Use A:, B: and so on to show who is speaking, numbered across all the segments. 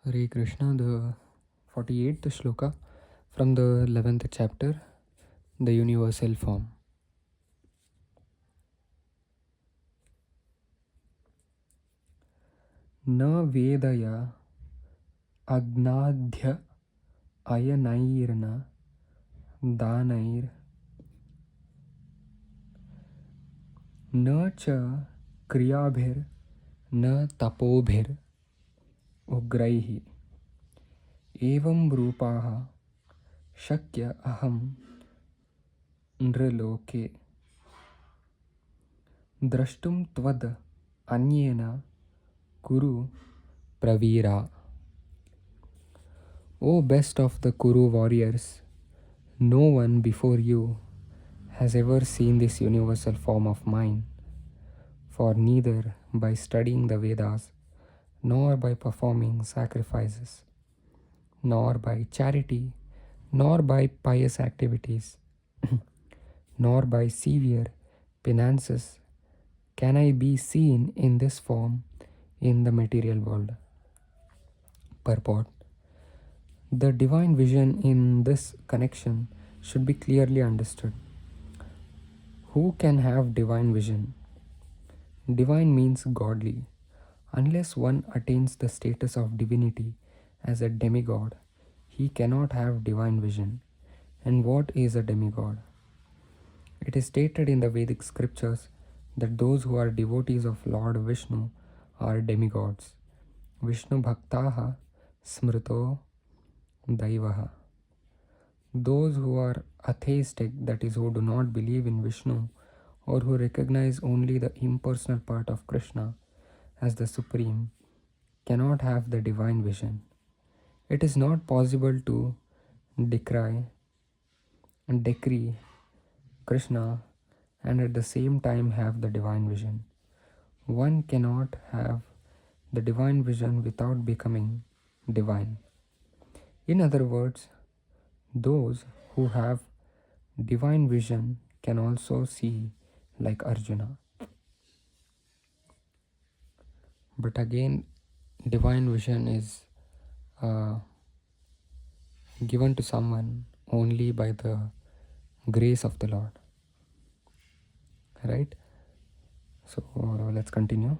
A: Hare Krishna, the 48th Shloka from the 11th chapter, the universal form. Na vedaya agnadhya ayanairna danair na cha kriyabhir na tapobhir ugraihi evam rupaha shakya aham nrloke drashtum tvad anyena Kuru Pravira. O best of the Kuru warriors, no one before you has ever seen this universal form of mine, for neither by studying the Vedas, nor by performing sacrifices, nor by charity, nor by pious activities, nor by severe penances can I be seen in this form in the material world. Purport: the divine vision in this connection should be clearly understood. Who can have divine vision? Divine means godly. Unless one attains the status of divinity as a demigod, he cannot have divine vision. And what is a demigod? It is stated in the Vedic scriptures that those who are devotees of Lord Vishnu are demigods. Vishnu Bhaktaha Smrito Daivaha. Those who are atheistic, that is, who do not believe in Vishnu or who recognize only the impersonal part of Krishna as the supreme, cannot have the divine vision. It is not possible to decry and decree Krishna and at the same time have the divine vision. One cannot have the divine vision without becoming divine. In other words, those who have divine vision can also see like Arjuna. But again, divine vision is given to someone only by the grace of the Lord. Right? So let's continue.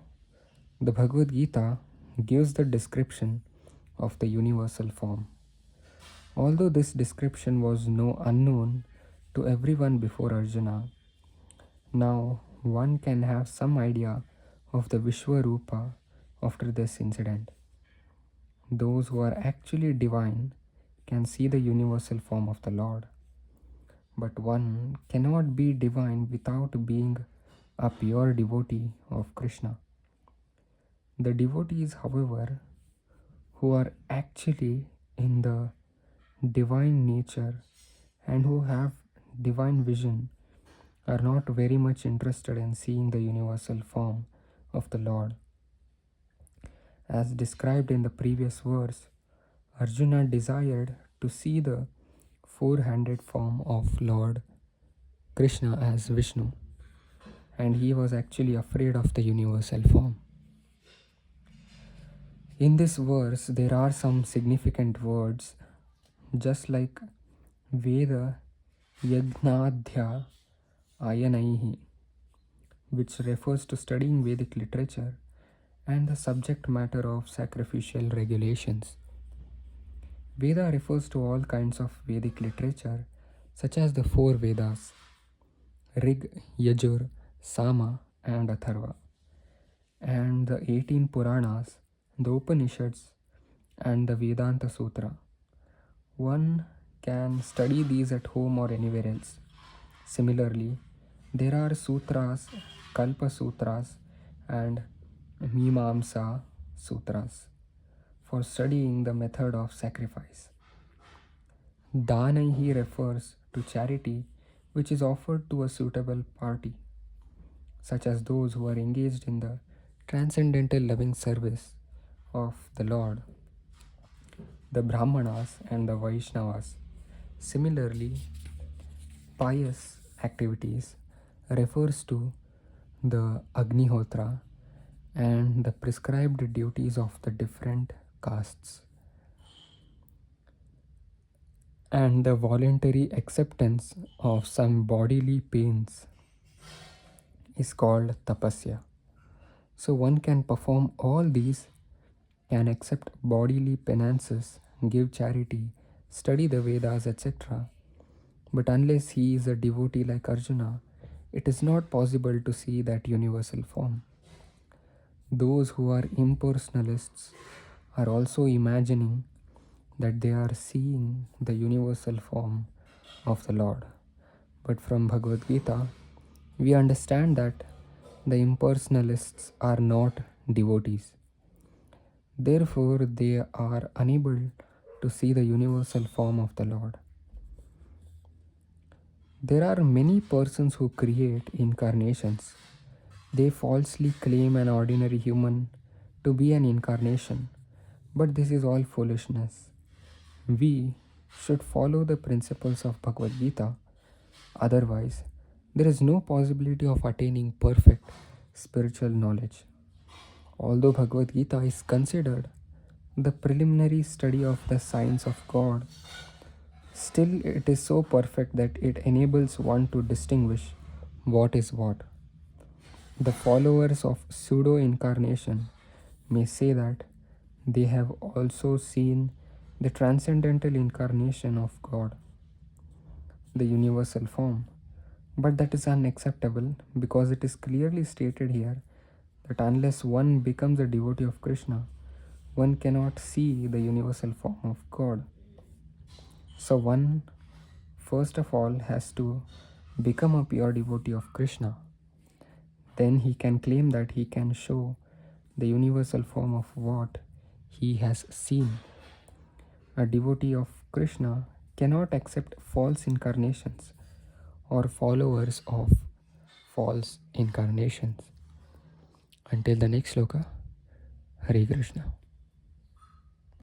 A: The Bhagavad Gita gives the description of the universal form. Although this description was unknown to everyone before Arjuna, now one can have some idea of the Vishwarupa after this incident. Those who are actually divine can see the universal form of the Lord. But one cannot be divine without being a pure devotee of Krishna. The devotees, however, who are actually in the divine nature and who have divine vision are not very much interested in seeing the universal form of the Lord. As described in the previous verse, Arjuna desired to see the four-handed form of Lord Krishna as Vishnu, and he was actually afraid of the universal form. In this verse, there are some significant words, just like Veda Yagnadhya Ayanaihi, which refers to studying Vedic literature and the subject matter of sacrificial regulations. Veda refers to all kinds of Vedic literature, such as the four Vedas, Rig, Yajur, Sama, and Atharva, and the 18 Puranas, the Upanishads, and the Vedanta Sutra. One can study these at home or anywhere else. Similarly, there are sutras, Kalpa Sutras, and Mimamsa Sutras for studying the method of sacrifice. Danaihi refers to charity which is offered to a suitable party, such as those who are engaged in the transcendental loving service of the Lord, the Brahmanas and the Vaishnavas. Similarly, pious activities refers to the Agnihotra and the prescribed duties of the different castes. and the voluntary acceptance of some bodily pains is called tapasya. So one can perform all these, can accept bodily penances, give charity, study the Vedas, etc. But unless he is a devotee like Arjuna, it is not possible to see that universal form. Those who are impersonalists are also imagining that they are seeing the universal form of the Lord. But from Bhagavad Gita, we understand that the impersonalists are not devotees. Therefore, they are unable to see the universal form of the Lord. There are many persons who create incarnations. They falsely claim an ordinary human to be an incarnation, but this is all foolishness. We should follow the principles of Bhagavad Gita, otherwise, there is no possibility of attaining perfect spiritual knowledge. Although Bhagavad Gita is considered the preliminary study of the science of God, still it is so perfect that it enables one to distinguish what is what. The followers of pseudo incarnation may say that they have also seen the transcendental incarnation of God, the universal form. But that is unacceptable because it is clearly stated here that unless one becomes a devotee of Krishna, one cannot see the universal form of God. So, one first of all has to become a pure devotee of Krishna. Then he can claim that he can show the universal form of what he has seen. A devotee of Krishna cannot accept false incarnations or followers of false incarnations. Until the next shloka, Hare Krishna.